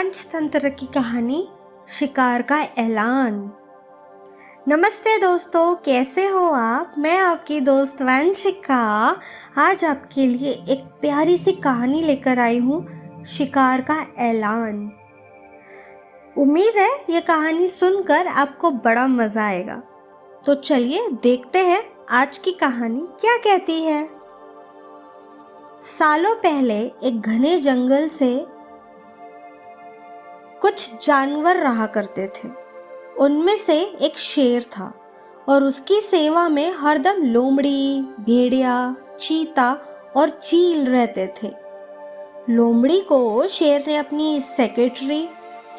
पंचतंत्र की कहानी शिकार का ऐलान। नमस्ते दोस्तों, कैसे हो आप? मैं आपकी दोस्त वंशिका आज आपके लिए एक प्यारी सी कहानी लेकर आई हूँ, शिकार का ऐलान। उम्मीद है ये कहानी सुनकर आपको बड़ा मज़ा आएगा। तो चलिए देखते हैं आज की कहानी क्या कहती है। सालों पहले एक घने जंगल से कुछ जानवर रहा करते थे। उनमें से एक शेर था और उसकी सेवा में हरदम लोमड़ी, भेड़िया, चीता और चील रहते थे। लोमड़ी को शेर ने अपनी सेक्रेटरी,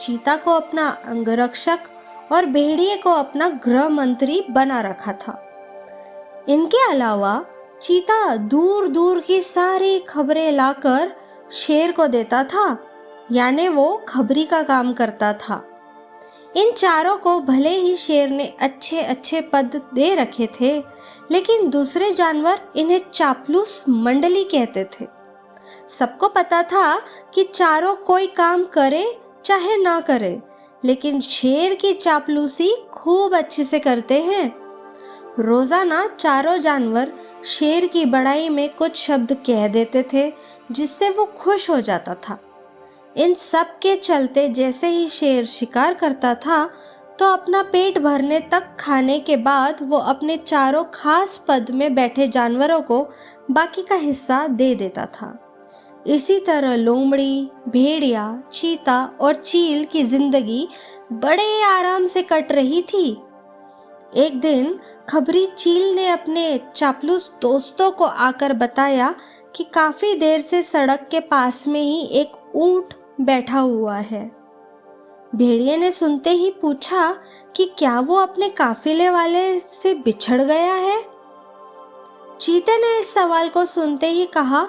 चीता को अपना अंगरक्षक और भेड़िए को अपना गृह मंत्री बना रखा था। इनके अलावा चीता दूर दूर की सारी खबरें लाकर शेर को देता था, यानी वो खबरी का काम करता था। इन चारों को भले ही शेर ने अच्छे अच्छे पद दे रखे थे, लेकिन दूसरे जानवर इन्हें चापलूस मंडली कहते थे। सबको पता था कि चारों कोई काम करे चाहे ना करे, लेकिन शेर की चापलूसी खूब अच्छे से करते हैं। रोजाना चारों जानवर शेर की बड़ाई में कुछ शब्द कह देते थे, जिससे वो खुश हो जाता था। इन सब के चलते जैसे ही शेर शिकार करता था, तो अपना पेट भरने तक खाने के बाद वो अपने चारों खास पद में बैठे जानवरों को बाकी का हिस्सा दे देता था। इसी तरह लोमड़ी, भेड़िया, चीता और चील की जिंदगी बड़े आराम से कट रही थी। एक दिन खबरी चील ने अपने चापलूस दोस्तों को आकर बताया कि काफी देर से सड़क के पास में ही एक ऊंट बैठा हुआ है। भेड़िए ने सुनते ही पूछा कि क्या वो अपने काफिले वाले से बिछड़ गया है। चीते ने इस सवाल को सुनते ही कहा,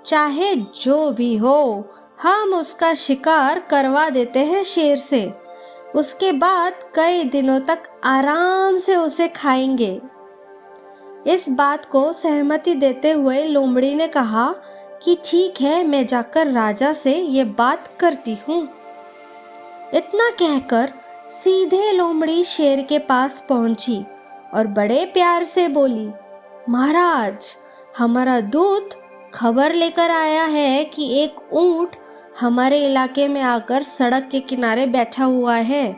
चाहे जो भी हो, हम उसका शिकार करवा देते हैं शेर से। उसके बाद कई दिनों तक आराम से उसे खाएंगे। इस बात को सहमति देते हुए लोमड़ी ने कहा कि ठीक है, मैं जाकर राजा से ये बात करती हूँ। इतना कहकर सीधे लोमड़ी शेर के पास पहुंची और बड़े प्यार से बोली, महाराज, हमारा दूत खबर लेकर आया है कि एक ऊंट हमारे इलाके में आकर सड़क के किनारे बैठा हुआ है।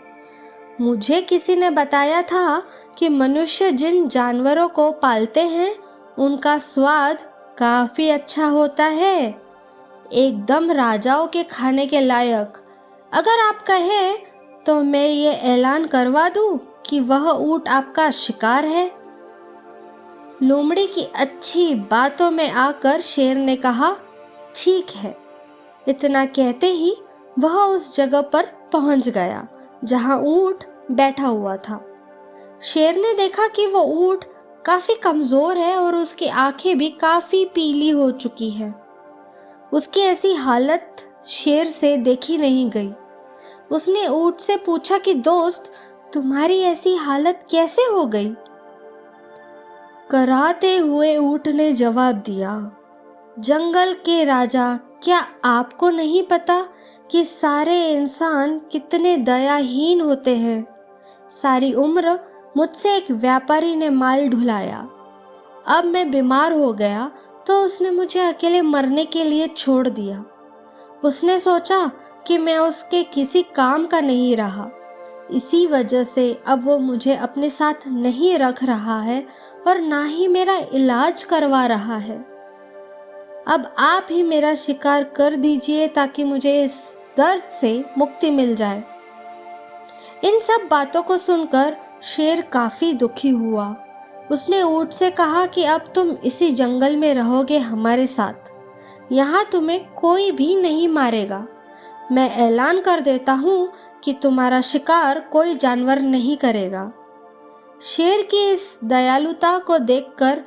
मुझे किसी ने बताया था कि मनुष्य जिन जानवरों को पालते हैं, उनका स्वाद काफी अच्छा होता है, एकदम राजाओं के खाने के लायक। अगर आप कहें तो मैं ये ऐलान करवा दूं कि वह ऊंट आपका शिकार है। लोमड़ी की अच्छी बातों में आकर शेर ने कहा, ठीक है। इतना कहते ही वह उस जगह पर पहुंच गया जहां ऊंट बैठा हुआ था। शेर ने देखा कि वो ऊंट काफी कमजोर है और उसकी आंखें भी काफी पीली हो चुकी हैं। उसकी ऐसी हालत शेर से देखी नहीं गई। उसने ऊंट से पूछा कि दोस्त, तुम्हारी ऐसी हालत कैसे हो गई? कराते हुए ऊंट ने जवाब दिया, जंगल के राजा, क्या आपको नहीं पता कि सारे इंसान कितने दयाहीन होते हैं? सारी उम्र मुझसे एक व्यापारी ने माल ढुलाया। अब मैं बीमार हो गया तो उसने मुझे अकेले मरने के लिए छोड़ दिया। उसने सोचा कि मैं उसके किसी काम का नहीं रहा, इसी वजह से अब वो मुझे अपने साथ नहीं रख रहा है और ना ही मेरा इलाज करवा रहा है। अब आप ही मेरा शिकार कर दीजिए ताकि मुझे इस दर्द से मुक्ति मिल जाए। इन सब बातों को सुनकर शेर काफी दुखी हुआ। उसने ऊंट से कहा कि अब तुम इसी जंगल में रहोगे हमारे साथ। यहाँ तुम्हें कोई भी नहीं मारेगा। मैं ऐलान कर देता हूँ कि तुम्हारा शिकार कोई जानवर नहीं करेगा। शेर की इस दयालुता को देखकर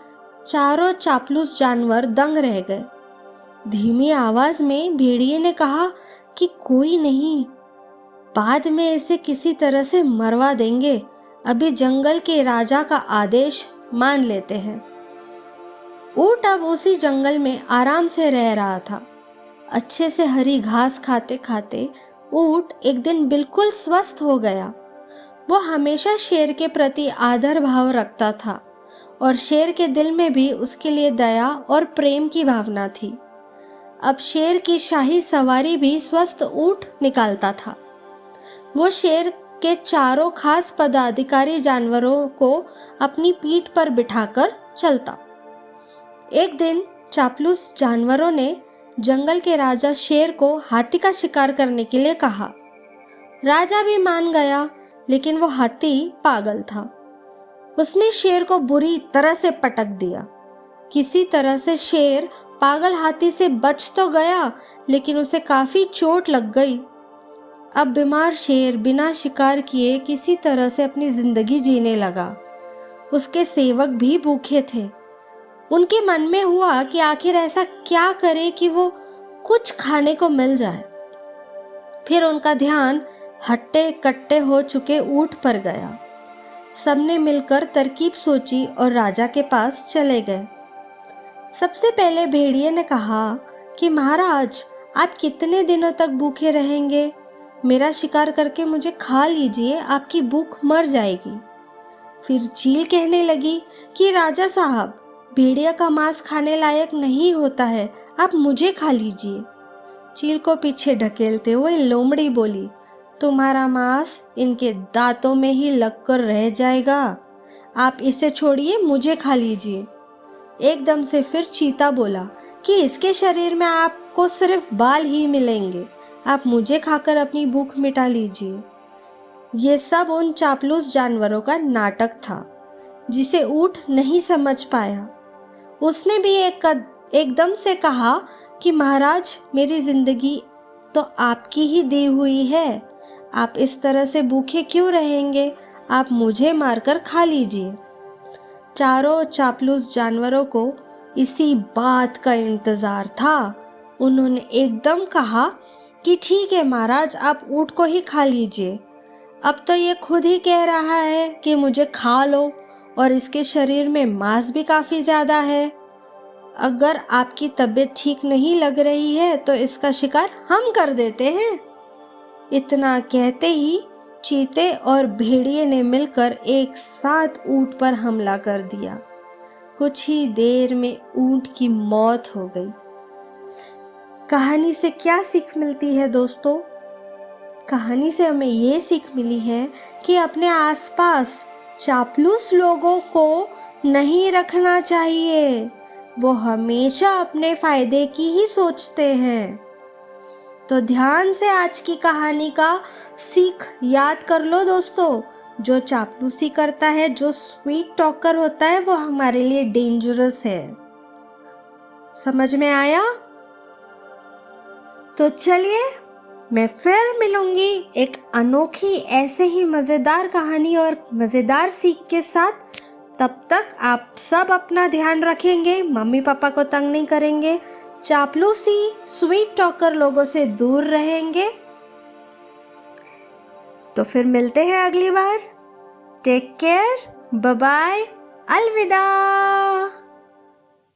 चारों चापलूस जानवर दंग रह गए। धीमी आवाज में भेड़िए ने कहा कि कोई नहीं, बाद में इसे किसी तरह से मरवा देंगे। अभी जंगल के राजा का आदेश मान लेते हैं। ऊंट अब उसी जंगल में आराम से रह रहा था। अच्छे से हरी घास खाते खाते ऊंट एक दिन बिल्कुल स्वस्थ हो गया। वो हमेशा शेर के प्रति आदर भाव रखता था और शेर के दिल में भी उसके लिए दया और प्रेम की भावना थी। अब शेर की शाही सवारी भी स्वस्थ ऊंट निकालता था। वो शेर के चारों खास पदाधिकारी जानवरों को अपनी पीठ पर बिठाकर चलता। एक दिन चापलूस जानवरों ने जंगल के राजा शेर को हाथी का शिकार करने के लिए कहा। राजा भी मान गया, लेकिन वो हाथी पागल था। उसने शेर को बुरी तरह से पटक दिया। किसी तरह से शेर पागल हाथी से बच तो गया, लेकिन उसे काफी चोट लग गई। अब बीमार शेर बिना शिकार किए किसी तरह से अपनी जिंदगी जीने लगा। उसके सेवक भी भूखे थे। उनके मन में हुआ कि आखिर ऐसा क्या करे कि वो कुछ खाने को मिल जाए। फिर उनका ध्यान हट्टे कट्टे हो चुके ऊंट पर गया। सबने मिलकर तरकीब सोची और राजा के पास चले गए। सबसे पहले भेड़िए ने कहा कि महाराज, आप कितने दिनों तक भूखे रहेंगे? मेरा शिकार करके मुझे खा लीजिए, आपकी भूख मर जाएगी। फिर चील कहने लगी कि राजा साहब, भेड़िया का मांस खाने लायक नहीं होता है, आप मुझे खा लीजिए। चील को पीछे ढकेलते हुए लोमड़ी बोली, तुम्हारा मांस इनके दांतों में ही लगकर रह जाएगा, आप इसे छोड़िए, मुझे खा लीजिए। एकदम से फिर चीता बोला कि इसके शरीर में आपको सिर्फ बाल ही मिलेंगे, आप मुझे खाकर अपनी भूख मिटा लीजिए। ये सब उन चापलूस जानवरों का नाटक था, जिसे ऊंट नहीं समझ पाया। उसने भी एकदम से कहा कि महाराज, मेरी जिंदगी तो आपकी ही दी हुई है, आप इस तरह से भूखे क्यों रहेंगे? आप मुझे मारकर खा लीजिए। चारों चापलूस जानवरों को इसी बात का इंतजार था। उन्होंने एकदम कहा कि ठीक है महाराज, आप ऊंट को ही खा लीजिए। अब तो ये खुद ही कह रहा है कि मुझे खा लो, और इसके शरीर में मांस भी काफ़ी ज़्यादा है। अगर आपकी तबीयत ठीक नहीं लग रही है तो इसका शिकार हम कर देते हैं। इतना कहते ही चीते और भेड़िए ने मिलकर एक साथ ऊंट पर हमला कर दिया। कुछ ही देर में ऊंट की मौत हो गई। कहानी से क्या सीख मिलती है दोस्तों? कहानी से हमें ये सीख मिली है कि अपने आसपास चापलूस लोगों को नहीं रखना चाहिए। वो हमेशा अपने फायदे की ही सोचते हैं। तो ध्यान से आज की कहानी का सीख याद कर लो दोस्तों। जो चापलूसी करता है, जो स्वीट टॉकर होता है, वो हमारे लिए डेंजरस है। समझ में आया? तो चलिए, मैं फिर मिलूंगी एक अनोखी ऐसे ही मज़ेदार कहानी और मज़ेदार सीख के साथ। तब तक आप सब अपना ध्यान रखेंगे, मम्मी पापा को तंग नहीं करेंगे, चापलूसी स्वीट टॉकर लोगों से दूर रहेंगे। तो फिर मिलते हैं अगली बार। टेक केयर, बाय बाय, अलविदा।